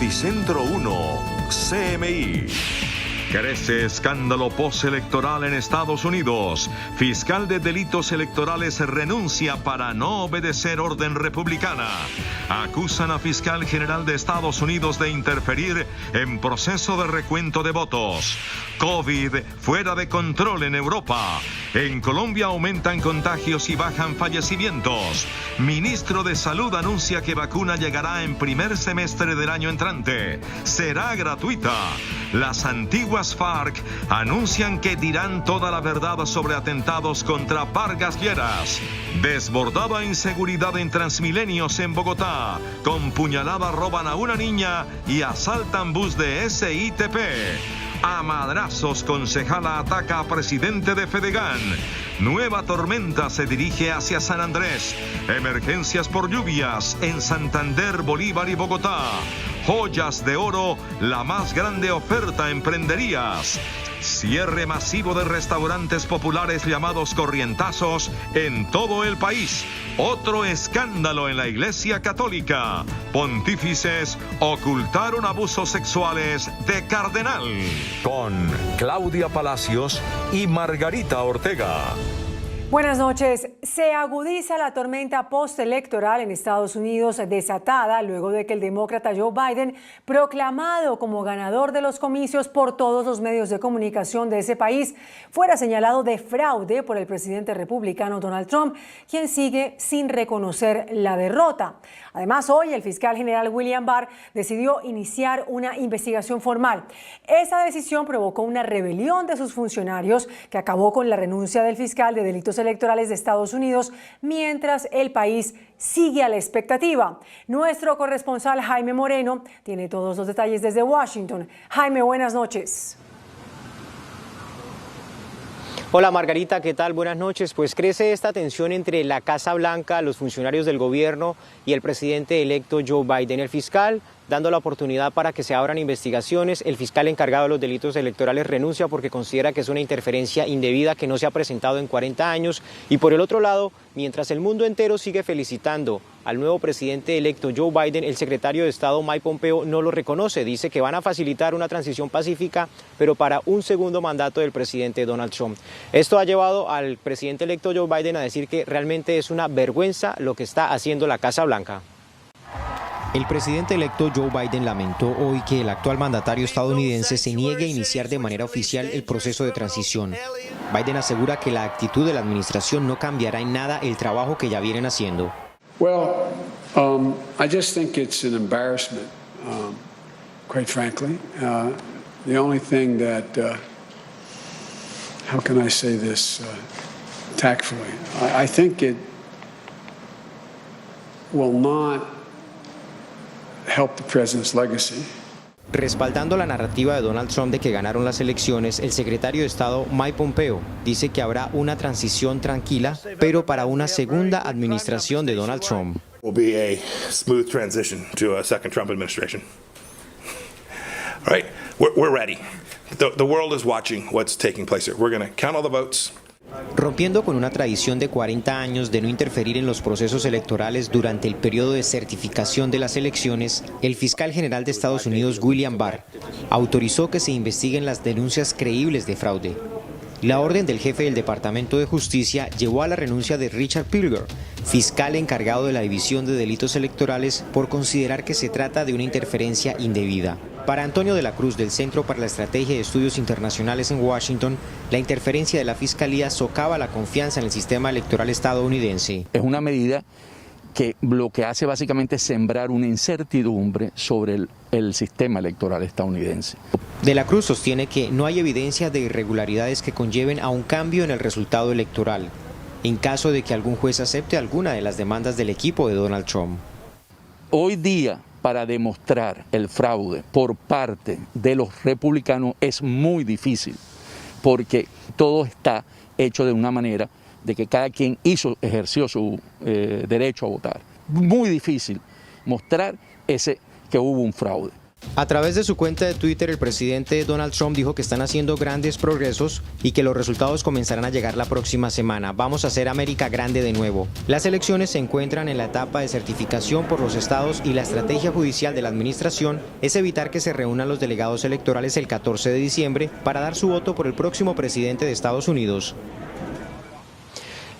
Noticentro 1, CMI. Crece escándalo postelectoral en Estados Unidos. Fiscal de delitos electorales renuncia para no obedecer orden republicana. Acusan a fiscal general de Estados Unidos de interferir en proceso de recuento de votos. COVID fuera de control en Europa. En Colombia aumentan contagios y bajan fallecimientos. Ministro de Salud anuncia que vacuna llegará en primer semestre del año entrante. Será gratuita. Las antiguas FARC anuncian que dirán toda la verdad sobre atentados contra Vargas Lleras. Desbordada inseguridad en Transmilenios en Bogotá. Con puñalada roban a una niña y asaltan bus de SITP. A madrazos, concejala ataca a presidente de Fedegan. Nueva tormenta se dirige hacia San Andrés. Emergencias por lluvias en Santander, Bolívar y Bogotá. Joyas de oro, la más grande oferta en prenderías. Cierre masivo de restaurantes populares llamados corrientazos en todo el país. Otro escándalo en la Iglesia Católica. Pontífices ocultaron abusos sexuales de cardenal. Con Claudia Palacios y Margarita Ortega. Buenas noches. Se agudiza la tormenta postelectoral en Estados Unidos, desatada luego de que el demócrata Joe Biden, proclamado como ganador de los comicios por todos los medios de comunicación de ese país, fuera señalado de fraude por el presidente republicano Donald Trump, quien sigue sin reconocer la derrota. Además, hoy el fiscal general William Barr decidió iniciar una investigación formal. Esa decisión provocó una rebelión de sus funcionarios que acabó con la renuncia del fiscal de delitos electorales de Estados Unidos, mientras el país sigue a la expectativa. Nuestro corresponsal Jaime Moreno tiene todos los detalles desde Washington. Jaime, buenas noches. Hola Margarita, ¿qué tal? Buenas noches. Pues crece esta tensión entre la Casa Blanca, los funcionarios del gobierno y el presidente electo Joe Biden. El fiscal, dando la oportunidad para que se abran investigaciones, el fiscal encargado de los delitos electorales renuncia porque considera que es una interferencia indebida que no se ha presentado en 40 años. Y por el otro lado, mientras el mundo entero sigue felicitando al nuevo presidente electo Joe Biden, el secretario de Estado Mike Pompeo no lo reconoce. Dice que van a facilitar una transición pacífica, pero para un segundo mandato del presidente Donald Trump. Esto ha llevado al presidente electo Joe Biden a decir que realmente es una vergüenza lo que está haciendo la Casa Blanca. El presidente electo Joe Biden lamentó hoy que el actual mandatario estadounidense se niegue a iniciar de manera oficial el proceso de transición. Biden asegura que la actitud de la administración no cambiará en nada el trabajo que ya vienen haciendo. Well, I just think it's an embarrassment, quite frankly. The only thing that, how can I say this tactfully? I think it will not help the president's legacy. Respaldando la narrativa de Donald Trump de que ganaron las elecciones, el secretario de Estado Mike Pompeo dice que habrá una transición tranquila, pero para una segunda administración de Donald Trump. Will be a smooth transition to a second Trump administration. All right, we're ready. The world is watching what's taking place here. We're going to count all the votes. Rompiendo con una tradición de 40 años de no interferir en los procesos electorales durante el periodo de certificación de las elecciones, el fiscal general de Estados Unidos, William Barr, autorizó que se investiguen las denuncias creíbles de fraude. La orden del jefe del Departamento de Justicia llevó a la renuncia de Richard Pilger, fiscal encargado de la División de Delitos Electorales, por considerar que se trata de una interferencia indebida. Para Antonio de la Cruz, del Centro para la Estrategia de Estudios Internacionales en Washington, la interferencia de la Fiscalía socava la confianza en el sistema electoral estadounidense. Es una medida que lo que hace básicamente es sembrar una incertidumbre sobre el sistema electoral estadounidense. De la Cruz sostiene que no hay evidencia de irregularidades que conlleven a un cambio en el resultado electoral, en caso de que algún juez acepte alguna de las demandas del equipo de Donald Trump. Hoy día, para demostrar el fraude por parte de los republicanos es muy difícil, porque todo está hecho de una manera de que cada quien ejerció su derecho a votar. Muy difícil mostrar que hubo un fraude. A través de su cuenta de Twitter, el presidente Donald Trump dijo que están haciendo grandes progresos y que los resultados comenzarán a llegar la próxima semana. Vamos a hacer América grande de nuevo. Las elecciones se encuentran en la etapa de certificación por los estados y la estrategia judicial de la administración es evitar que se reúnan los delegados electorales el 14 de diciembre para dar su voto por el próximo presidente de Estados Unidos.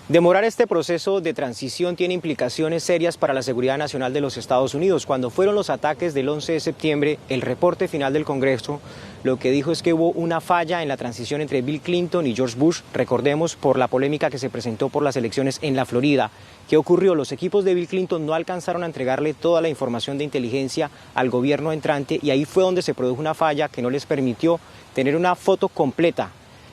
Demorar este proceso de transición tiene implicaciones serias para la seguridad nacional de los Estados Unidos. Cuando fueron los ataques del 11 de septiembre, el reporte final del Congreso lo que dijo es que hubo una falla en la transición entre Bill Clinton y George Bush. Recordemos por la polémica que se presentó por las elecciones en la Florida. ¿Qué ocurrió? Los equipos de Bill Clinton no alcanzaron a entregarle toda la información de inteligencia al gobierno entrante y ahí fue donde se produjo una falla que no les permitió tener una foto completa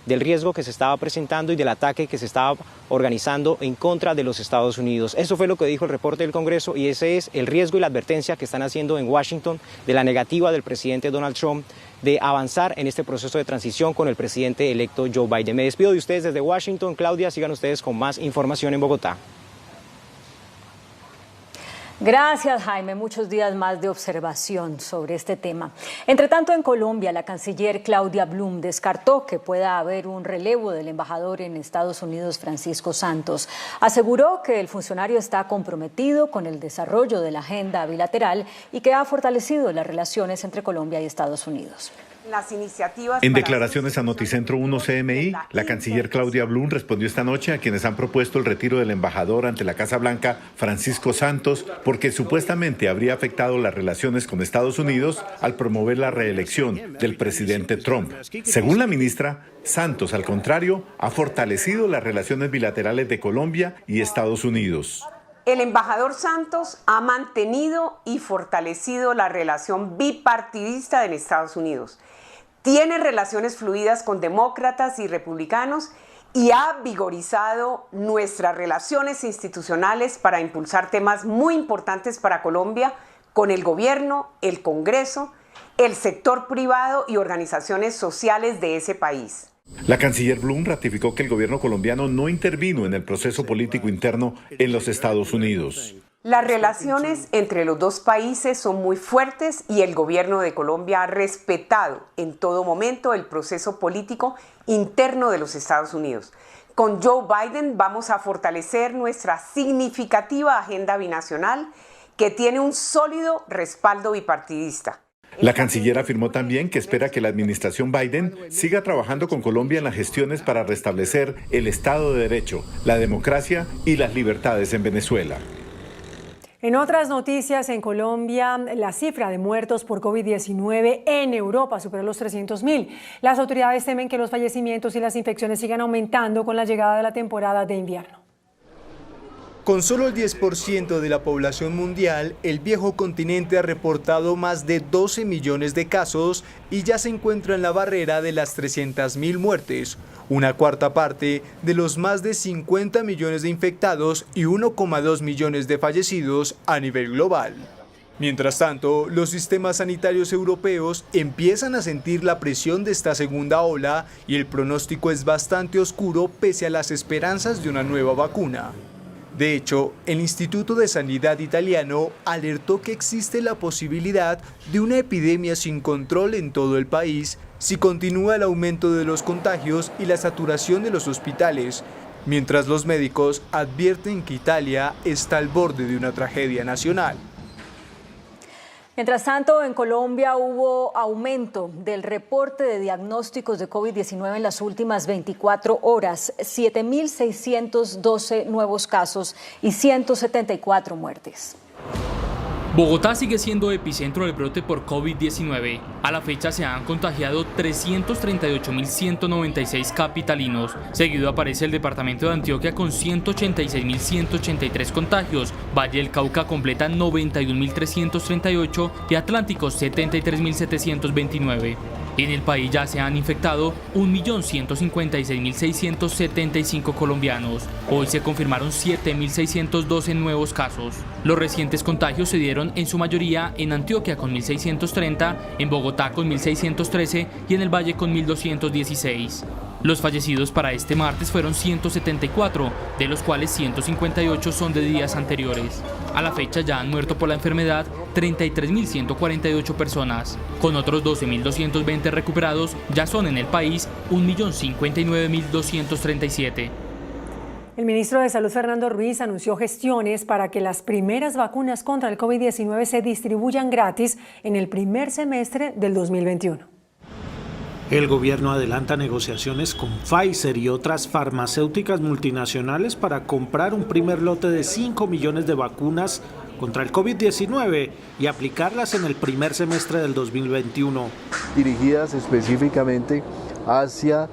del riesgo que se estaba presentando y del ataque que se estaba organizando en contra de los Estados Unidos. Eso fue lo que dijo el reporte del Congreso y ese es el riesgo y la advertencia que están haciendo en Washington de la negativa del presidente Donald Trump de avanzar en este proceso de transición con el presidente electo Joe Biden. Me despido de ustedes desde Washington. Claudia, sigan ustedes con más información en Bogotá. Gracias, Jaime. Muchos días más de observación sobre este tema. Entre tanto, en Colombia, la canciller Claudia Blum descartó que pueda haber un relevo del embajador en Estados Unidos, Francisco Santos. Aseguró que el funcionario está comprometido con el desarrollo de la agenda bilateral y que ha fortalecido las relaciones entre Colombia y Estados Unidos. En declaraciones a Noticentro 1 CMI, la canciller Claudia Blum respondió esta noche a quienes han propuesto el retiro del embajador ante la Casa Blanca, Francisco Santos, porque supuestamente habría afectado las relaciones con Estados Unidos al promover la reelección del presidente Trump. Según la ministra, Santos, al contrario, ha fortalecido las relaciones bilaterales de Colombia y Estados Unidos. El embajador Santos ha mantenido y fortalecido la relación bipartidista en Estados Unidos. Tiene relaciones fluidas con demócratas y republicanos y ha vigorizado nuestras relaciones institucionales para impulsar temas muy importantes para Colombia con el gobierno, el Congreso, el sector privado y organizaciones sociales de ese país. La canciller Blum ratificó que el gobierno colombiano no intervino en el proceso político interno en los Estados Unidos. Las relaciones entre los dos países son muy fuertes y el gobierno de Colombia ha respetado en todo momento el proceso político interno de los Estados Unidos. Con Joe Biden vamos a fortalecer nuestra significativa agenda binacional que tiene un sólido respaldo bipartidista. La canciller afirmó también que espera que la administración Biden siga trabajando con Colombia en las gestiones para restablecer el Estado de Derecho, la democracia y las libertades en Venezuela. En otras noticias, en Colombia, la cifra de muertos por COVID-19 en Europa superó los 300.000. Las autoridades temen que los fallecimientos y las infecciones sigan aumentando con la llegada de la temporada de invierno. Con solo el 10% de la población mundial, el viejo continente ha reportado más de 12 millones de casos y ya se encuentra en la barrera de las 300.000 muertes, una cuarta parte de los más de 50 millones de infectados y 1,2 millones de fallecidos a nivel global. Mientras tanto, los sistemas sanitarios europeos empiezan a sentir la presión de esta segunda ola y el pronóstico es bastante oscuro pese a las esperanzas de una nueva vacuna. De hecho, el Instituto de Sanidad italiano alertó que existe la posibilidad de una epidemia sin control en todo el país si continúa el aumento de los contagios y la saturación de los hospitales, mientras los médicos advierten que Italia está al borde de una tragedia nacional. Mientras tanto, en Colombia hubo aumento del reporte de diagnósticos de COVID-19 en las últimas 24 horas, 7.612 nuevos casos y 174 muertes. Bogotá sigue siendo epicentro del brote por COVID-19. A la fecha se han contagiado 338.196 capitalinos. Seguido aparece el departamento de Antioquia con 186.183 contagios. Valle del Cauca completa 91.338 y Atlántico 73.729. En el país ya se han infectado 1.156.675 colombianos. Hoy se confirmaron 7.612 nuevos casos. Los recientes contagios se dieron en su mayoría en Antioquia con 1.630, en Bogotá con 1.613 y en el Valle con 1.216. Los fallecidos para este martes fueron 174, de los cuales 158 son de días anteriores. A la fecha ya han muerto por la enfermedad 33.148 personas. Con otros 12.220 recuperados, ya son en el país 1.059.237. El ministro de Salud, Fernando Ruiz, anunció gestiones para que las primeras vacunas contra el COVID-19 se distribuyan gratis en el primer semestre del 2021. El gobierno adelanta negociaciones con Pfizer y otras farmacéuticas multinacionales para comprar un primer lote de 5 millones de vacunas contra el COVID-19 y aplicarlas en el primer semestre del 2021. Dirigidas específicamente hacia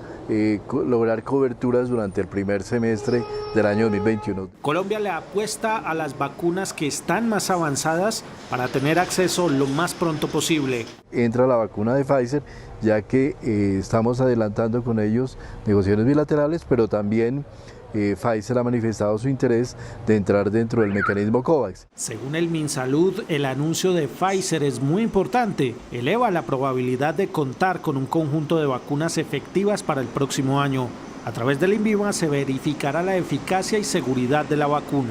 lograr coberturas durante el primer semestre del año 2021. Colombia le apuesta a las vacunas que están más avanzadas para tener acceso lo más pronto posible. Entra la vacuna de Pfizer, ya que estamos adelantando con ellos negociaciones bilaterales, pero también Pfizer ha manifestado su interés de entrar dentro del mecanismo COVAX. Según el Minsalud, el anuncio de Pfizer es muy importante. Eleva la probabilidad de contar con un conjunto de vacunas efectivas para el próximo año. A través del INVIMA se verificará la eficacia y seguridad de la vacuna.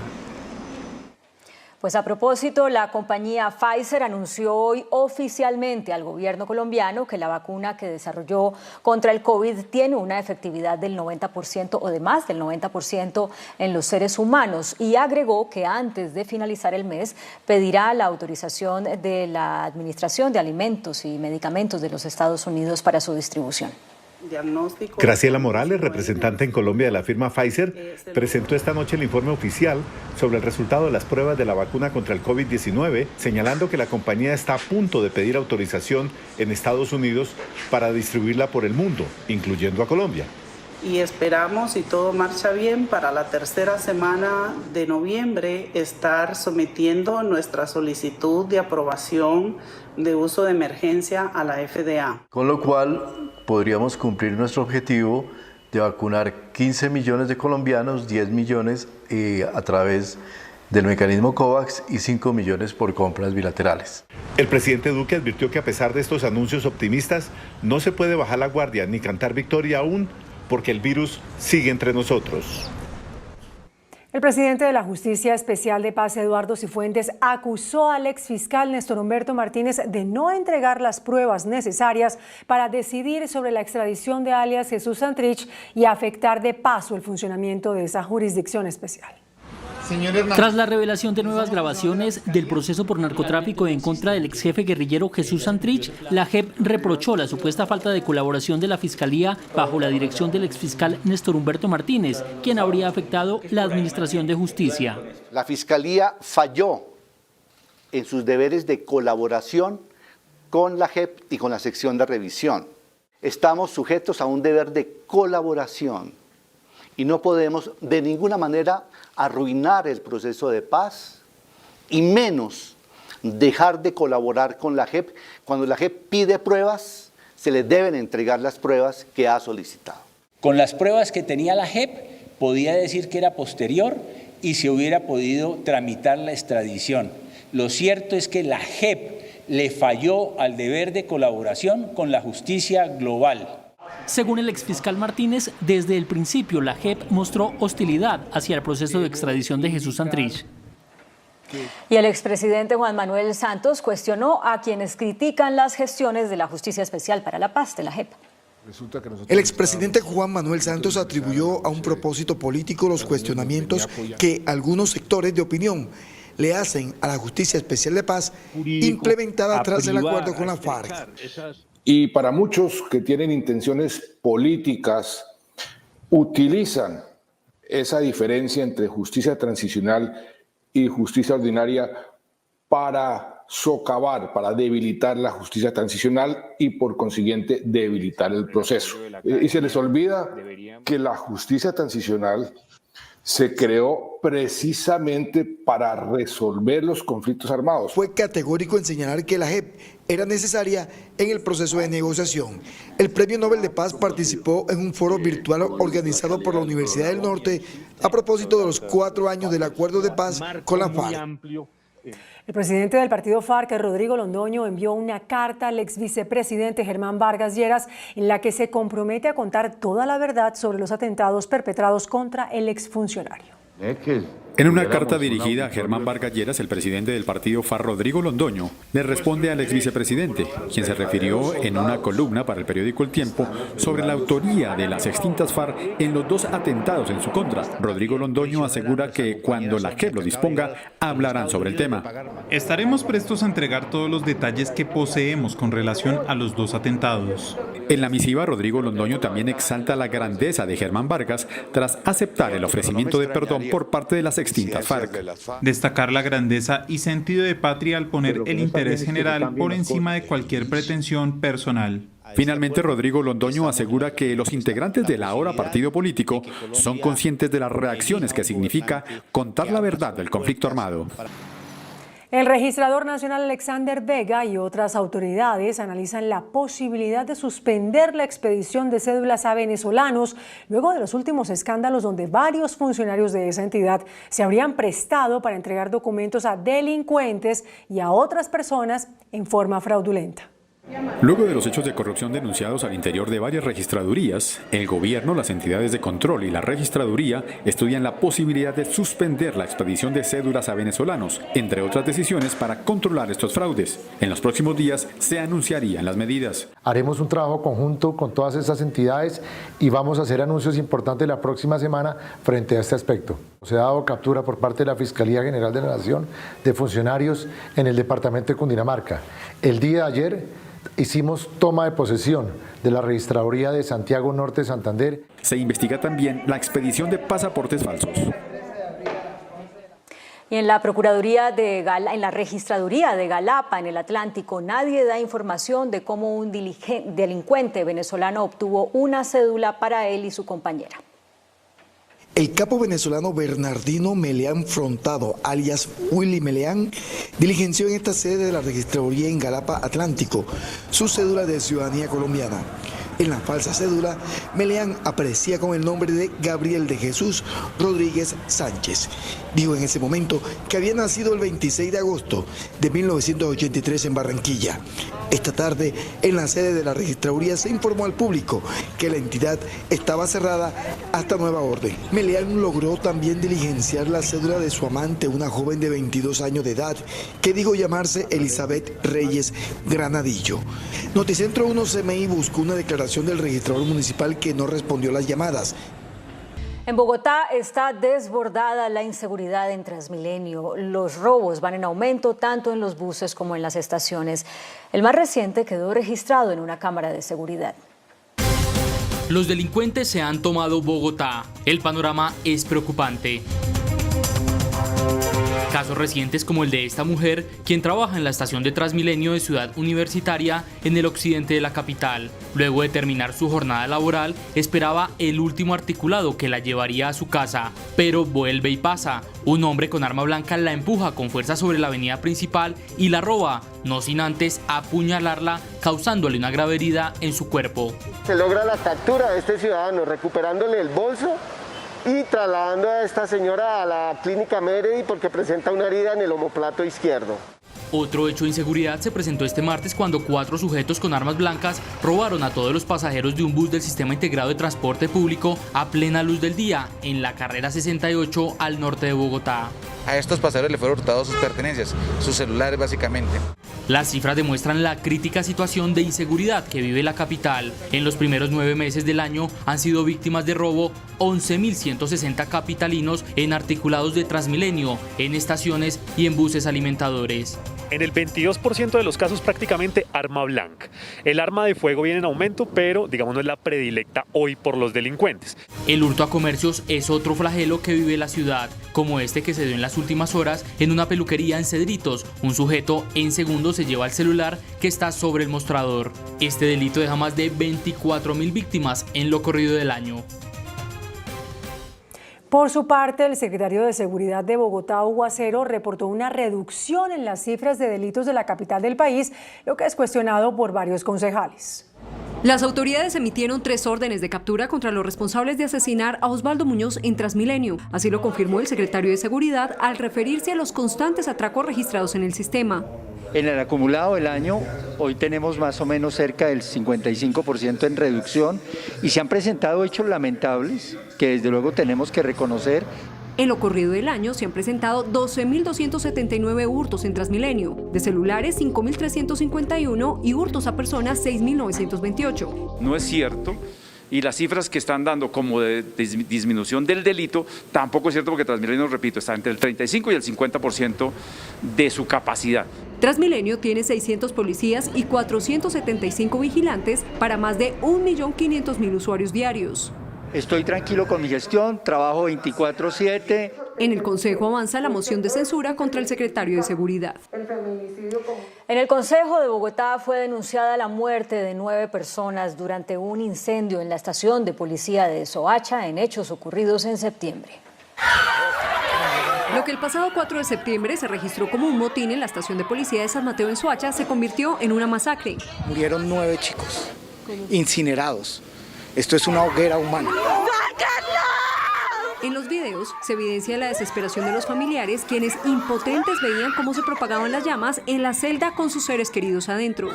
Pues a propósito, la compañía Pfizer anunció hoy oficialmente al gobierno colombiano que la vacuna que desarrolló contra el COVID tiene una efectividad del 90% o de más del 90% en los seres humanos y agregó que antes de finalizar el mes pedirá la autorización de la Administración de Alimentos y Medicamentos de los Estados Unidos para su distribución. Graciela Morales, representante en Colombia de la firma Pfizer, presentó esta noche el informe oficial sobre el resultado de las pruebas de la vacuna contra el COVID-19, señalando que la compañía está a punto de pedir autorización en Estados Unidos para distribuirla por el mundo, incluyendo a Colombia. Y esperamos, si todo marcha bien, para la tercera semana de noviembre estar sometiendo nuestra solicitud de aprobación de uso de emergencia a la FDA. Con lo cual podríamos cumplir nuestro objetivo de vacunar 15 millones de colombianos, 10 millones a través del mecanismo COVAX y 5 millones por compras bilaterales. El presidente Duque advirtió que a pesar de estos anuncios optimistas, no se puede bajar la guardia ni cantar victoria aún, porque el virus sigue entre nosotros. El presidente de la Justicia Especial de Paz, Eduardo Cifuentes, acusó al exfiscal Néstor Humberto Martínez de no entregar las pruebas necesarias para decidir sobre la extradición de alias Jesús Santrich y afectar de paso el funcionamiento de esa jurisdicción especial. Tras la revelación de nuevas grabaciones del proceso por narcotráfico en contra del ex jefe guerrillero Jesús Santrich, la JEP reprochó la supuesta falta de colaboración de la Fiscalía bajo la dirección del exfiscal Néstor Humberto Martínez, quien habría afectado la administración de justicia. La Fiscalía falló en sus deberes de colaboración con la JEP y con la sección de revisión. Estamos sujetos a un deber de colaboración y no podemos de ninguna manera arruinar el proceso de paz y menos dejar de colaborar con la JEP. Cuando la JEP pide pruebas, se le deben entregar las pruebas que ha solicitado. Con las pruebas que tenía la JEP, podía decir que era posterior y se hubiera podido tramitar la extradición. Lo cierto es que la JEP le falló al deber de colaboración con la justicia global. Según el exfiscal Martínez, desde el principio la JEP mostró hostilidad hacia el proceso de extradición de Jesús Santrich. Y el expresidente Juan Manuel Santos cuestionó a quienes critican las gestiones de la Justicia Especial para la Paz de la JEP. El expresidente Juan Manuel Santos atribuyó a un propósito político los cuestionamientos que algunos sectores de opinión le hacen a la Justicia Especial de Paz implementada tras el acuerdo con la FARC. Y para muchos que tienen intenciones políticas, utilizan esa diferencia entre justicia transicional y justicia ordinaria para socavar, para debilitar la justicia transicional y por consiguiente debilitar el proceso. Y se les olvida que la justicia transicional se creó precisamente para resolver los conflictos armados. Fue categórico en señalar que la JEP era necesaria en el proceso de negociación. El Premio Nobel de Paz participó en un foro virtual organizado por la Universidad del Norte a propósito de los 4 años del acuerdo de paz con la FARC. El presidente del partido FARC, Rodrigo Londoño, envió una carta al ex vicepresidente Germán Vargas Lleras en la que se compromete a contar toda la verdad sobre los atentados perpetrados contra el exfuncionario. En una carta dirigida a Germán Vargas Lleras, el presidente del partido FARC, Rodrigo Londoño, le responde al ex vicepresidente, quien se refirió en una columna para el periódico El Tiempo sobre la autoría de las extintas FARC en los 2 atentados en su contra. Rodrigo Londoño asegura que cuando la JEP lo disponga, hablarán sobre el tema. Estaremos prestos a entregar todos los detalles que poseemos con relación a los 2 atentados. En la misiva, Rodrigo Londoño también exalta la grandeza de Germán Vargas tras aceptar el ofrecimiento de perdón por parte de las extintas FARC. Destacar la grandeza y sentido de patria al poner el interés general por encima de cualquier pretensión personal. Finalmente, Rodrigo Londoño asegura que los integrantes del ahora partido político son conscientes de las reacciones que significa contar la verdad del conflicto armado. El registrador nacional Alexander Vega y otras autoridades analizan la posibilidad de suspender la expedición de cédulas a venezolanos luego de los últimos escándalos donde varios funcionarios de esa entidad se habrían prestado para entregar documentos a delincuentes y a otras personas en forma fraudulenta. Luego de los hechos de corrupción denunciados al interior de varias registradurías, el gobierno, las entidades de control y la registraduría estudian la posibilidad de suspender la expedición de cédulas a venezolanos, entre otras decisiones para controlar estos fraudes. En los próximos días se anunciarían las medidas. Haremos un trabajo conjunto con todas esas entidades y vamos a hacer anuncios importantes la próxima semana frente a este aspecto. Se ha dado captura por parte de la Fiscalía General de la Nación de funcionarios en el departamento de Cundinamarca. El día de ayer hicimos toma de posesión de la registraduría de Santiago Norte Santander. Se investiga también la expedición de pasaportes falsos. Y en la registraduría de Galapa, en el Atlántico, nadie da información de cómo un delincuente venezolano obtuvo una cédula para él y su compañera. El capo venezolano Bernardino Meleán Frontado, alias Willy Meleán, diligenció en esta sede de la registraduría en Galapa Atlántico su cédula de ciudadanía colombiana. En la falsa cédula, Meleán aparecía con el nombre de Gabriel de Jesús Rodríguez Sánchez. Dijo en ese momento que había nacido el 26 de agosto de 1983 en Barranquilla. Esta tarde, en la sede de la registraduría se informó al público que la entidad estaba cerrada hasta nueva orden. Meleán logró también diligenciar la cédula de su amante, una joven de 22 años de edad, que dijo llamarse Elizabeth Reyes Granadillo. Noticentro 1 CMI buscó una declaración del registrador municipal que no respondió las llamadas. En Bogotá está desbordada la inseguridad en Transmilenio. Los robos van en aumento tanto en los buses como en las estaciones. El más reciente quedó registrado en una cámara de seguridad. Los delincuentes se han tomado Bogotá. El panorama es preocupante. Casos recientes como el de esta mujer, quien trabaja en la estación de Transmilenio de Ciudad Universitaria en el occidente de la capital. Luego de terminar su jornada laboral, esperaba el último articulado que la llevaría a su casa, pero vuelve y pasa. Un hombre con arma blanca la empuja con fuerza sobre la avenida principal y la roba, no sin antes apuñalarla, causándole una grave herida en su cuerpo. Se logra la captura de este ciudadano, recuperándole el bolso y trasladando a esta señora a la clínica Meredi porque presenta una herida en el omoplato izquierdo. Otro hecho de inseguridad se presentó este martes cuando 4 sujetos con armas blancas robaron a todos los pasajeros de un bus del Sistema Integrado de Transporte Público a plena luz del día en la carrera 68 al norte de Bogotá. A estos pasajeros les fueron hurtados sus pertenencias, sus celulares básicamente. Las cifras demuestran la crítica situación de inseguridad que vive la capital. En los primeros 9 meses del año han sido víctimas de robo 11.160 capitalinos en articulados de Transmilenio, en estaciones y en buses alimentadores. En el 22% de los casos prácticamente arma blanca. El arma de fuego viene en aumento, pero digamos no es la predilecta hoy por los delincuentes. El hurto a comercios es otro flagelo que vive la ciudad, como este que se dio en las últimas horas en una peluquería en Cedritos. Un sujeto en segundos se lleva el celular que está sobre el mostrador. Este delito deja más de 24.000 víctimas en lo corrido del año. Por su parte, el secretario de Seguridad de Bogotá, Hugo Acero, reportó una reducción en las cifras de delitos de la capital del país, lo que es cuestionado por varios concejales. Las autoridades emitieron 3 órdenes de captura contra los responsables de asesinar a Osvaldo Muñoz en Transmilenio. Así lo confirmó el secretario de Seguridad al referirse a los constantes atracos registrados en el sistema. En el acumulado del año, hoy tenemos más o menos cerca del 55% en reducción y se han presentado hechos lamentables que desde luego tenemos que reconocer. En lo corrido del año se han presentado 12.279 hurtos en Transmilenio, de celulares 5.351 y hurtos a personas 6.928. No es cierto, y las cifras que están dando como de disminución del delito tampoco es cierto, porque Transmilenio, repito, está entre el 35 y el 50% de su capacidad. Transmilenio tiene 600 policías y 475 vigilantes para más de 1.500.000 usuarios diarios. Estoy tranquilo con mi gestión, trabajo 24/7. En el Consejo avanza la moción de censura contra el secretario de Seguridad. En el Consejo de Bogotá fue denunciada la muerte de 9 personas durante un incendio en la estación de policía de Soacha en hechos ocurridos en septiembre. Lo que el pasado 4 de septiembre se registró como un motín en la estación de policía de San Mateo en Soacha se convirtió en una masacre. Murieron 9 chicos incinerados. Esto es una hoguera humana. En los videos se evidencia la desesperación de los familiares, quienes impotentes veían cómo se propagaban las llamas en la celda con sus seres queridos adentro.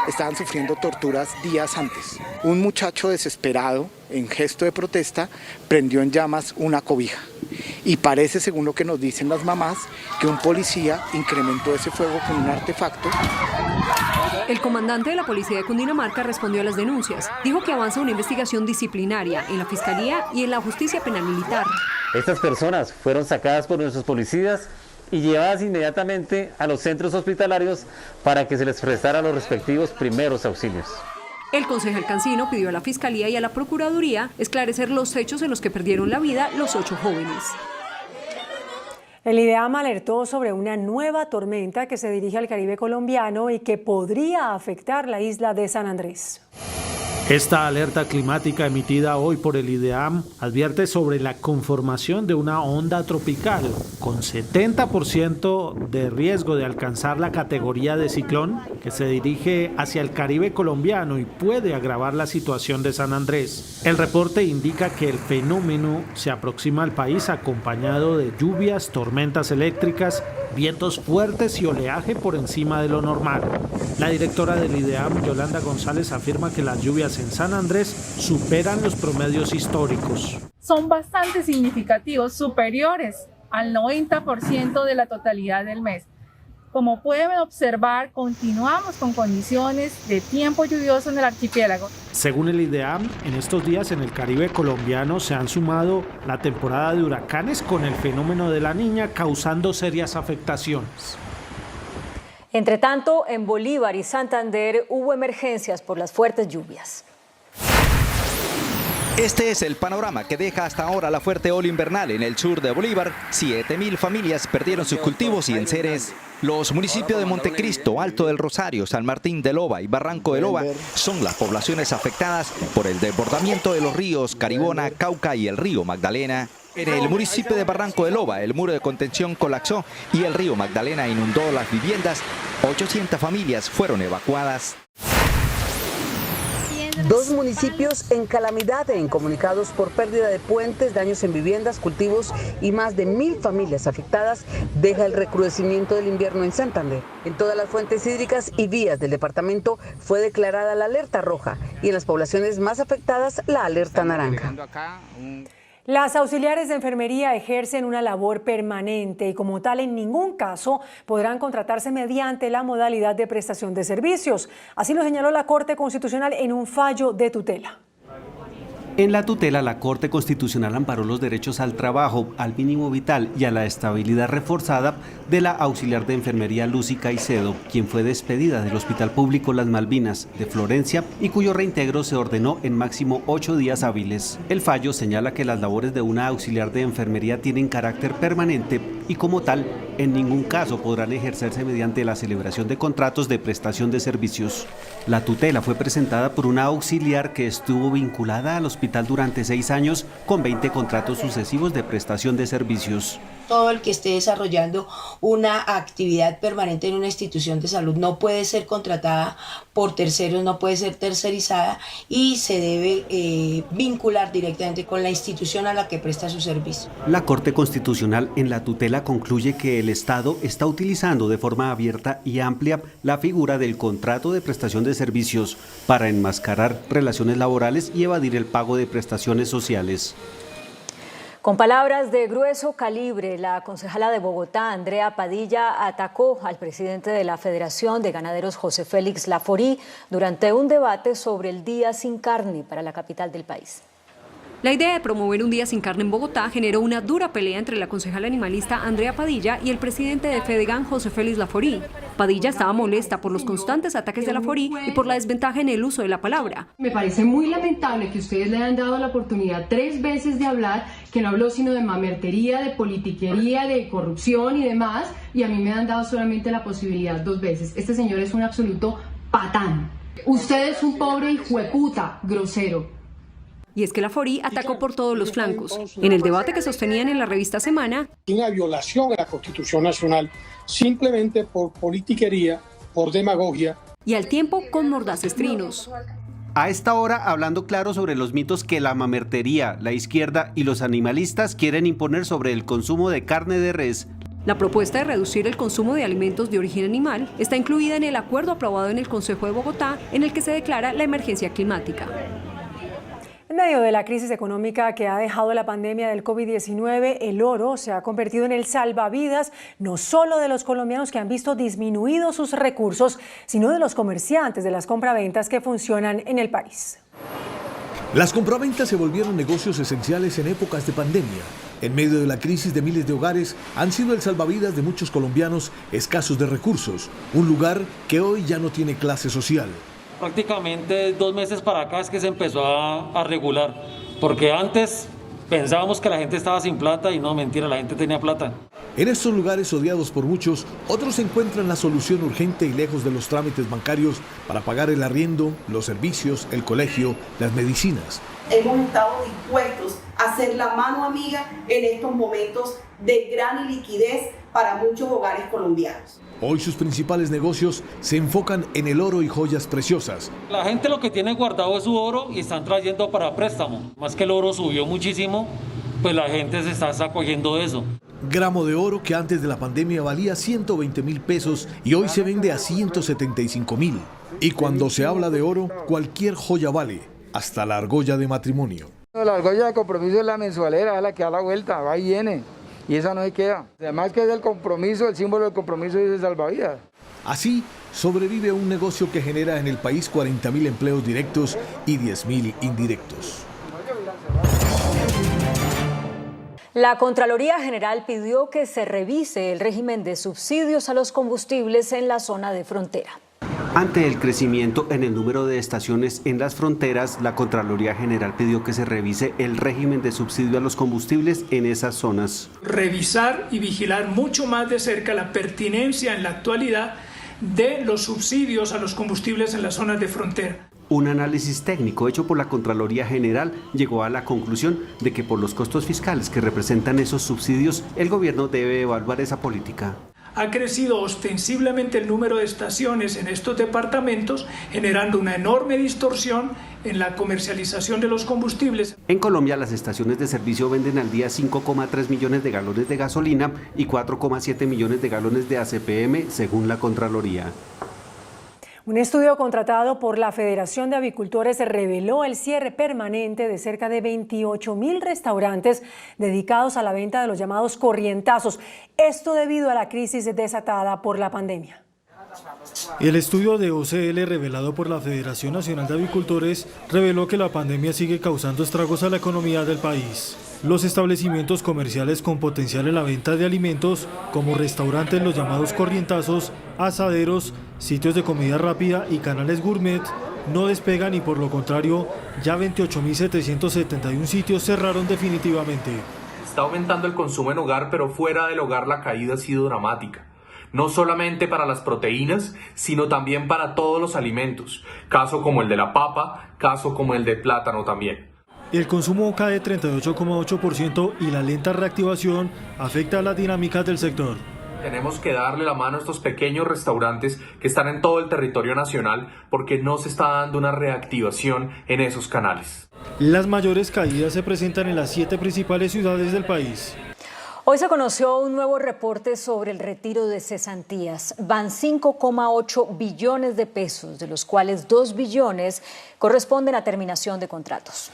Estaban sufriendo torturas días antes. Un muchacho desesperado, en gesto de protesta, prendió en llamas una cobija. Y parece, según lo que nos dicen las mamás, que un policía incrementó ese fuego con un artefacto. El comandante de la policía de Cundinamarca respondió a las denuncias. Dijo que avanza una investigación disciplinaria en la Fiscalía y en la Justicia Penal Militar. Estas personas fueron sacadas por nuestros policías y llevadas inmediatamente a los centros hospitalarios para que se les prestara los respectivos primeros auxilios. El concejal Cancino pidió a la Fiscalía y a la Procuraduría esclarecer los hechos en los que perdieron la vida los 8 jóvenes. El IDEAM alertó sobre una nueva tormenta que se dirige al Caribe colombiano y que podría afectar la isla de San Andrés. Esta alerta climática emitida hoy por el IDEAM advierte sobre la conformación de una onda tropical con 70% de riesgo de alcanzar la categoría de ciclón que se dirige hacia el Caribe colombiano y puede agravar la situación de San Andrés. El reporte indica que el fenómeno se aproxima al país acompañado de lluvias, tormentas eléctricas, vientos fuertes y oleaje por encima de lo normal. La directora del IDEAM, Yolanda González, afirma que las lluvias en San Andrés superan los promedios históricos. Son bastante significativos, superiores al 90% de la totalidad del mes. Como pueden observar, continuamos con condiciones de tiempo lluvioso en el archipiélago. Según el IDEAM, en estos días en el Caribe colombiano se han sumado la temporada de huracanes con el fenómeno de la Niña, causando serias afectaciones. Entre tanto, en Bolívar y Santander hubo emergencias por las fuertes lluvias. Este es el panorama que deja hasta ahora la fuerte ola invernal en el sur de Bolívar. 7.000 familias perdieron sus cultivos y enseres. Los municipios de Montecristo, Alto del Rosario, San Martín de Loba y Barranco de Loba son las poblaciones afectadas por el desbordamiento de los ríos Caribona, Cauca y el río Magdalena. En el municipio de Barranco de Loba, el muro de contención colapsó y el río Magdalena inundó las viviendas. 800 familias fueron evacuadas. 2 municipios en calamidad e incomunicados por pérdida de puentes, daños en viviendas, cultivos y más de 1.000 familias afectadas deja el recrudecimiento del invierno en Santander. En todas las fuentes hídricas y vías del departamento fue declarada la alerta roja y en las poblaciones más afectadas la alerta naranja. Las auxiliares de enfermería ejercen una labor permanente y como tal en ningún caso podrán contratarse mediante la modalidad de prestación de servicios. Así lo señaló la Corte Constitucional en un fallo de tutela. En la tutela, la Corte Constitucional amparó los derechos al trabajo, al mínimo vital y a la estabilidad reforzada de la auxiliar de enfermería Lucy Caicedo, quien fue despedida del Hospital Público Las Malvinas de Florencia y cuyo reintegro se ordenó en máximo 8 días hábiles. El fallo señala que las labores de una auxiliar de enfermería tienen carácter permanente y como tal, en ningún caso podrán ejercerse mediante la celebración de contratos de prestación de servicios. La tutela fue presentada por una auxiliar que estuvo vinculada al hospital durante 6 años con 20 contratos sucesivos de prestación de servicios. todo el que esté desarrollando una actividad permanente en una institución de salud no puede ser contratada por terceros, no puede ser tercerizada y se debe vincular directamente con la institución a la que presta su servicio. La Corte Constitucional en la tutela concluye que el Estado está utilizando de forma abierta y amplia la figura del contrato de prestación de servicios para enmascarar relaciones laborales y evadir el pago de prestaciones sociales. Con palabras de grueso calibre, la concejala de Bogotá, Andrea Padilla, atacó al presidente de la Federación de Ganaderos, José Félix Laforí, durante un debate sobre el Día Sin Carne para la capital del país. La idea de promover un día sin carne en Bogotá generó una dura pelea entre la concejala animalista Andrea Padilla y el presidente de Fedegan, José Félix Laforí. Padilla estaba molesta por los constantes ataques de Laforí y por la desventaja en el uso de la palabra. Me parece muy lamentable que ustedes le hayan dado la oportunidad 3 veces de hablar, que no habló sino de mamertería, de politiquería, de corrupción y demás, y a mí me han dado solamente la posibilidad 2 veces. Este señor es un absoluto patán. Usted es un pobre hijueputa, grosero. Y es que Laforí atacó por todos los flancos. En el debate que sostenían en la revista Semana, una violación de la Constitución Nacional simplemente por politiquería, por demagogia. Y al tiempo con mordaces trinos. A esta hora, hablando claro sobre los mitos que la mamertería, la izquierda y los animalistas quieren imponer sobre el consumo de carne de res. La propuesta de reducir el consumo de alimentos de origen animal está incluida en el acuerdo aprobado en el Consejo de Bogotá, en el que se declara la emergencia climática. En medio de la crisis económica que ha dejado la pandemia del COVID-19, el oro se ha convertido en el salvavidas no solo de los colombianos que han visto disminuidos sus recursos, sino de los comerciantes de las compraventas que funcionan en el país. Las compraventas se volvieron negocios esenciales en épocas de pandemia. En medio de la crisis de miles de hogares, han sido el salvavidas de muchos colombianos escasos de recursos, un lugar que hoy ya no tiene clase social. Prácticamente 2 meses para acá es que se empezó a regular, porque antes pensábamos que la gente estaba sin plata y no, mentira, la gente tenía plata. En estos lugares odiados por muchos, otros encuentran la solución urgente y lejos de los trámites bancarios para pagar el arriendo, los servicios, el colegio, las medicinas. Hemos estado dispuestos a ser la mano amiga en estos momentos de gran liquidez para muchos hogares colombianos. Hoy sus principales negocios se enfocan en el oro y joyas preciosas. La gente lo que tiene guardado es su oro y están trayendo para préstamo. Más que el oro subió muchísimo, pues la gente se está acogiendo de eso. Gramo de oro que antes de la pandemia valía 120.000 pesos y hoy se vende a 175.000. Y cuando se habla de oro, cualquier joya vale, hasta la argolla de matrimonio. La argolla de compromiso es la mensualera, es la que da la vuelta, va y viene. Y esa no se queda. Además que es el compromiso, el símbolo del compromiso es el salvavidas. Así sobrevive un negocio que genera en el país 40.000 empleos directos y 10.000 indirectos. La Contraloría General pidió que se revise el régimen de subsidios a los combustibles en la zona de frontera. Ante el crecimiento en el número de estaciones en las fronteras, la Contraloría General pidió que se revise el régimen de subsidio a los combustibles en esas zonas. Revisar y vigilar mucho más de cerca la pertinencia en la actualidad de los subsidios a los combustibles en las zonas de frontera. Un análisis técnico hecho por la Contraloría General llegó a la conclusión de que por los costos fiscales que representan esos subsidios, el gobierno debe evaluar esa política. Ha crecido ostensiblemente el número de estaciones en estos departamentos, generando una enorme distorsión en la comercialización de los combustibles. En Colombia, las estaciones de servicio venden al día 5,3 millones de galones de gasolina y 4,7 millones de galones de ACPM, según la Contraloría. Un estudio contratado por la Federación de Avicultores reveló el cierre permanente de cerca de 28.000 restaurantes dedicados a la venta de los llamados corrientazos. Esto debido a la crisis desatada por la pandemia. El estudio de OCL revelado por la Federación Nacional de Avicultores reveló que la pandemia sigue causando estragos a la economía del país. Los establecimientos comerciales con potencial en la venta de alimentos, como restaurantes, los llamados corrientazos, asaderos, sitios de comida rápida y canales gourmet, no despegan y por lo contrario, ya 28.771 sitios cerraron definitivamente. Está aumentando el consumo en hogar, pero fuera del hogar la caída ha sido dramática. No solamente para las proteínas, sino también para todos los alimentos, caso como el de la papa, caso como el de plátano también. El consumo cae 38,8% y la lenta reactivación afecta a las dinámicas del sector. Tenemos que darle la mano a estos pequeños restaurantes que están en todo el territorio nacional porque no se está dando una reactivación en esos canales. Las mayores caídas se presentan en las 7 principales ciudades del país. Hoy se conoció un nuevo reporte sobre el retiro de cesantías. Van 5,8 billones de pesos, de los cuales 2 billones corresponden a terminación de contratos.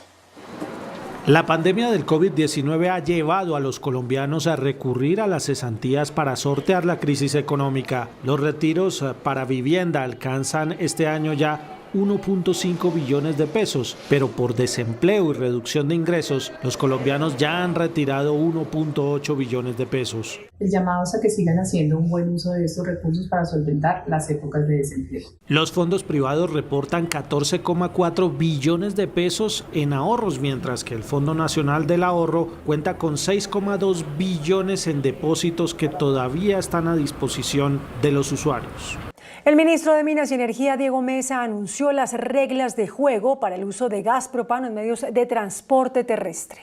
La pandemia del COVID-19 ha llevado a los colombianos a recurrir a las cesantías para sortear la crisis económica. Los retiros para vivienda alcanzan este año ya 1.5 billones de pesos, pero por desempleo y reducción de ingresos, los colombianos ya han retirado 1.8 billones de pesos. El llamado es a que sigan haciendo un buen uso de estos recursos para solventar las épocas de desempleo. Los fondos privados reportan 14,4 billones de pesos en ahorros, mientras que el Fondo Nacional del Ahorro cuenta con 6,2 billones en depósitos que todavía están a disposición de los usuarios. El ministro de Minas y Energía, Diego Mesa, anunció las reglas de juego para el uso de gas propano en medios de transporte terrestre.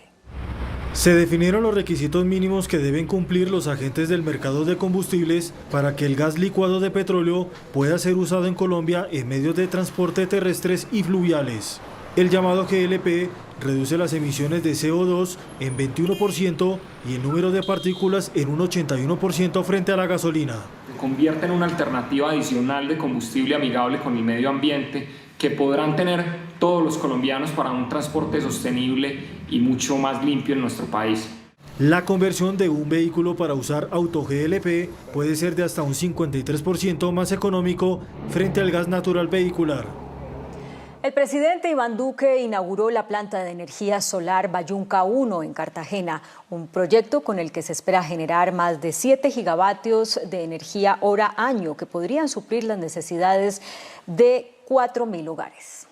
Se definieron los requisitos mínimos que deben cumplir los agentes del mercado de combustibles para que el gas licuado de petróleo pueda ser usado en Colombia en medios de transporte terrestres y fluviales. El llamado GLP reduce las emisiones de CO2 en 21% y el número de partículas en un 81% frente a la gasolina. Se convierte en una alternativa adicional de combustible amigable con el medio ambiente que podrán tener todos los colombianos para un transporte sostenible y mucho más limpio en nuestro país. La conversión de un vehículo para usar auto GLP puede ser de hasta un 53% más económico frente al gas natural vehicular. El presidente Iván Duque inauguró la planta de energía solar Bayunca 1 en Cartagena, un proyecto con el que se espera generar más de 7 gigavatios de energía hora año que podrían suplir las necesidades de 4.000 hogares.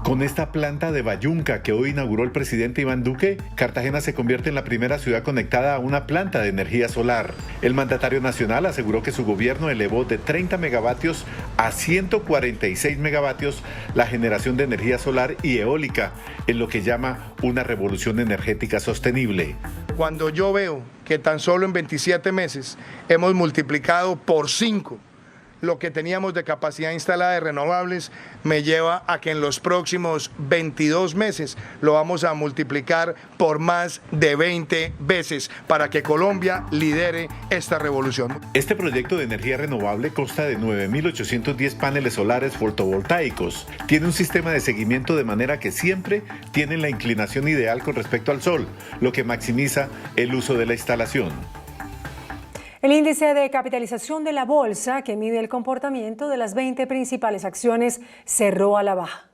Con esta planta de Bayunca que hoy inauguró el presidente Iván Duque, Cartagena se convierte en la primera ciudad conectada a una planta de energía solar. El mandatario nacional aseguró que su gobierno elevó de 30 megavatios a 146 megavatios la generación de energía solar y eólica, en lo que llama una revolución energética sostenible. Cuando yo veo que tan solo en 27 meses hemos multiplicado por 5 lo que teníamos de capacidad instalada de renovables, me lleva a que en los próximos 22 meses lo vamos a multiplicar por más de 20 veces para que Colombia lidere esta revolución. Este proyecto de energía renovable consta de 9.810 paneles solares fotovoltaicos. Tiene un sistema de seguimiento de manera que siempre tienen la inclinación ideal con respecto al sol, lo que maximiza el uso de la instalación. El índice de capitalización de la bolsa, que mide el comportamiento de las 20 principales acciones, cerró a la baja.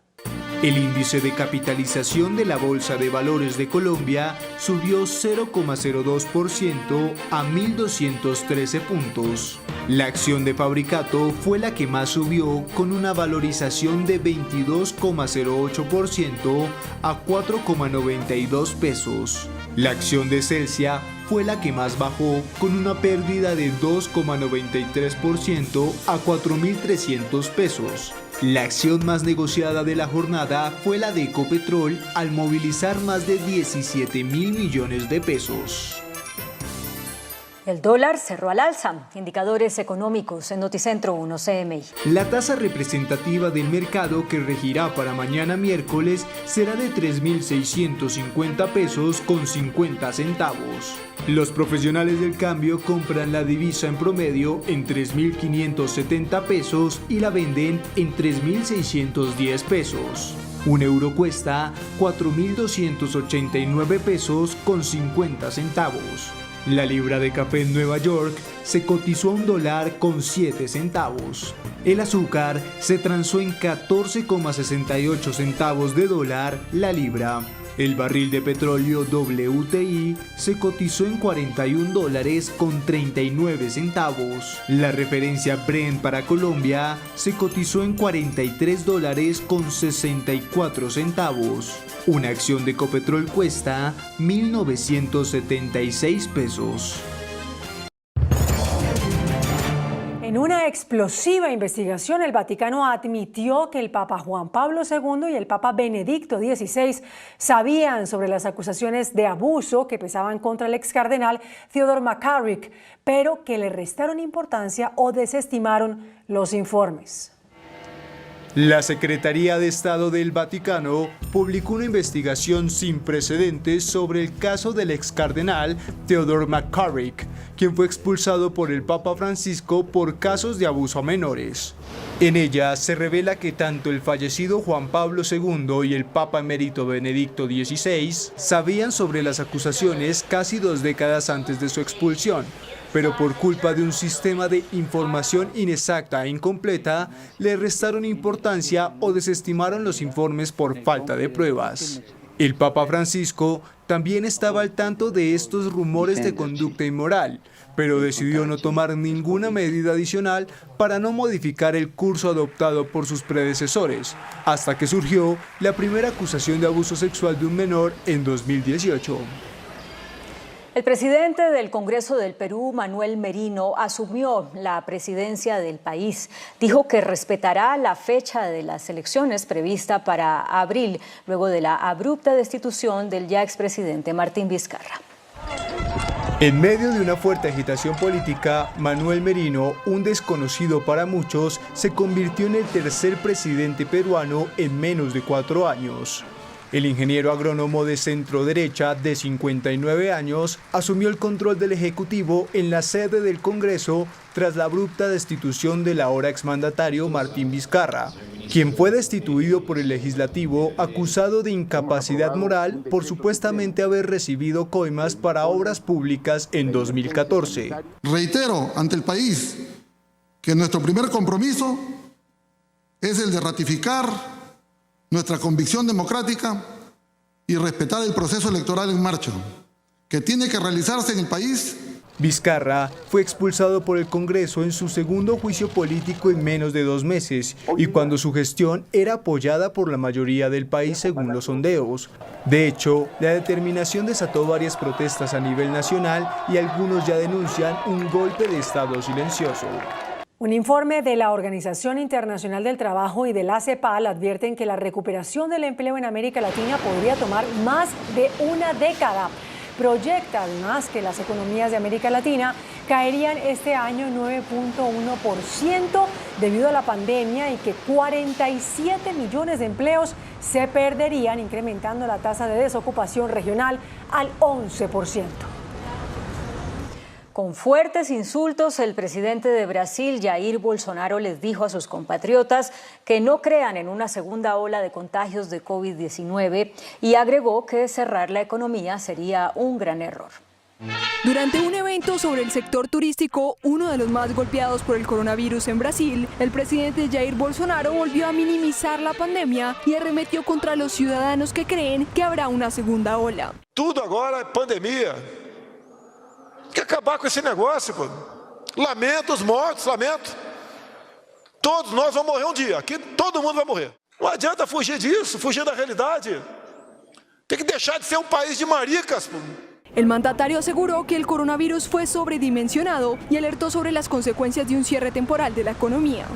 El índice de capitalización de la Bolsa de Valores de Colombia subió 0,02% a 1.213 puntos. La acción de Fabricato fue la que más subió con una valorización de 22,08% a 4,92 pesos. La acción de Celsia fue la que más bajó con una pérdida de 2,93% a 4.300 pesos. La acción más negociada de la jornada fue la de Ecopetrol al movilizar más de 17.000 millones de pesos. El dólar cerró al alza. Indicadores económicos en Noticentro 1 CMI. La tasa representativa del mercado que regirá para mañana miércoles será de 3.650 pesos con 50 centavos. Los profesionales del cambio compran la divisa en promedio en 3.570 pesos y la venden en 3.610 pesos. Un euro cuesta 4.289 pesos con 50 centavos. La libra de café en Nueva York se cotizó a $1 con 7 centavos. El azúcar se transó en 14,68 centavos de dólar la libra. El barril de petróleo WTI se cotizó en $41 con 39 centavos. La referencia Brent para Colombia se cotizó en $43 con 64 centavos. Una acción de Ecopetrol cuesta 1.976 pesos. En una una explosiva investigación, el Vaticano admitió que el Papa Juan Pablo II y el Papa Benedicto XVI sabían sobre las acusaciones de abuso que pesaban contra el ex cardenal Theodore McCarrick, pero que le restaron importancia o desestimaron los informes. La Secretaría de Estado del Vaticano publicó una investigación sin precedentes sobre el caso del ex cardenal Theodore McCarrick, quien fue expulsado por el Papa Francisco por casos de abuso a menores. En ella se revela que tanto el fallecido Juan Pablo II y el Papa emérito Benedicto XVI sabían sobre las acusaciones casi 2 décadas antes de su expulsión, pero por culpa de un sistema de información inexacta e incompleta, le restaron importancia o desestimaron los informes por falta de pruebas. El Papa Francisco también estaba al tanto de estos rumores de conducta inmoral, pero decidió no tomar ninguna medida adicional para no modificar el curso adoptado por sus predecesores, hasta que surgió la primera acusación de abuso sexual de un menor en 2018. El presidente del Congreso del Perú, Manuel Merino, asumió la presidencia del país. Dijo que respetará la fecha de las elecciones prevista para abril, luego de la abrupta destitución del ya expresidente Martín Vizcarra. En medio de una fuerte agitación política, Manuel Merino, un desconocido para muchos, se convirtió en el tercer presidente peruano en menos de 4 años. El ingeniero agrónomo de centro-derecha, de 59 años, asumió el control del Ejecutivo en la sede del Congreso tras la abrupta destitución del ahora exmandatario Martín Vizcarra, quien fue destituido por el Legislativo acusado de incapacidad moral por supuestamente haber recibido coimas para obras públicas en 2014. Reitero ante el país que nuestro primer compromiso es el de ratificar nuestra convicción democrática y respetar el proceso electoral en marcha, que tiene que realizarse en el país. Vizcarra fue expulsado por el Congreso en su segundo juicio político en menos de 2 meses y cuando su gestión era apoyada por la mayoría del país según los sondeos. De hecho, la determinación desató varias protestas a nivel nacional y algunos ya denuncian un golpe de Estado silencioso. Un informe de la Organización Internacional del Trabajo y de la CEPAL advierten que la recuperación del empleo en América Latina podría tomar más de una década. Proyecta además que las economías de América Latina caerían este año 9.1% debido a la pandemia y que 47 millones de empleos se perderían, incrementando la tasa de desocupación regional al 11%. Con fuertes insultos, el presidente de Brasil, Jair Bolsonaro, les dijo a sus compatriotas que no crean en una segunda ola de contagios de COVID-19 y agregó que cerrar la economía sería un gran error. Durante un evento sobre el sector turístico, uno de los más golpeados por el coronavirus en Brasil, el presidente Jair Bolsonaro volvió a minimizar la pandemia y arremetió contra los ciudadanos que creen que habrá una segunda ola. Tudo agora é pandemia. Tem que acabar com esse negócio, pô. Lamento os mortos, lamento. Todos nós vamos morrer um dia. Aqui todo mundo vai morrer. Não adianta fugir disso, fugir da realidade. Tem que deixar de ser um país de maricas, pô. El mandatario aseguró que el coronavirus fue sobredimensionado y alertó sobre las consecuencias de un cierre temporal de la economía.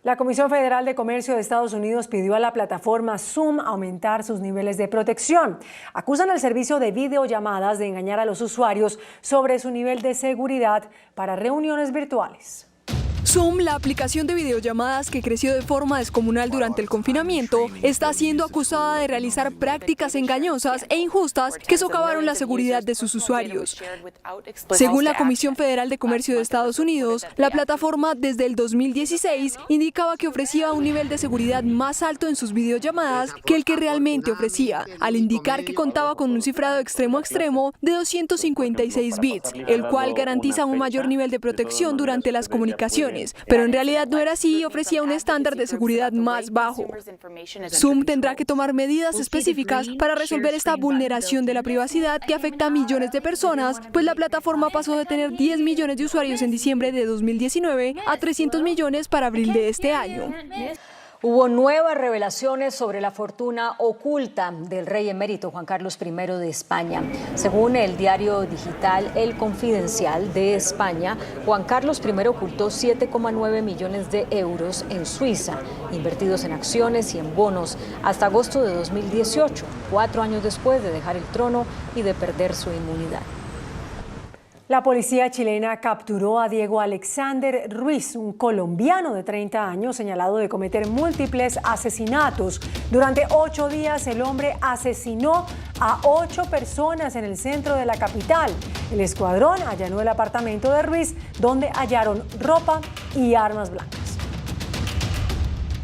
La Comisión Federal de Comercio de Estados Unidos pidió a la plataforma Zoom aumentar sus niveles de protección. Acusan al servicio de videollamadas de engañar a los usuarios sobre su nivel de seguridad para reuniones virtuales. Zoom, la aplicación de videollamadas que creció de forma descomunal durante el confinamiento, está siendo acusada de realizar prácticas engañosas e injustas que socavaron la seguridad de sus usuarios. Según la Comisión Federal de Comercio de Estados Unidos, la plataforma desde el 2016 indicaba que ofrecía un nivel de seguridad más alto en sus videollamadas que el que realmente ofrecía, al indicar que contaba con un cifrado extremo a extremo de 256 bits, el cual garantiza un mayor nivel de protección durante las comunicaciones. Pero en realidad no era así y ofrecía un estándar de seguridad más bajo. Zoom tendrá que tomar medidas específicas para resolver esta vulneración de la privacidad que afecta a millones de personas, pues la plataforma pasó de tener 10 millones de usuarios en diciembre de 2019 a 300 millones para abril de este año. Hubo nuevas revelaciones sobre la fortuna oculta del rey emérito Juan Carlos I de España. Según el diario digital El Confidencial de España, Juan Carlos I ocultó 7,9 millones de euros en Suiza, invertidos en acciones y en bonos, hasta agosto de 2018, 4 años después de dejar el trono y de perder su inmunidad. La policía chilena capturó a Diego Alexander Ruiz, un colombiano de 30 años señalado de cometer múltiples asesinatos. Durante 8 días el hombre asesinó a 8 personas en el centro de la capital. El escuadrón allanó el apartamento de Ruiz, donde hallaron ropa y armas blancas.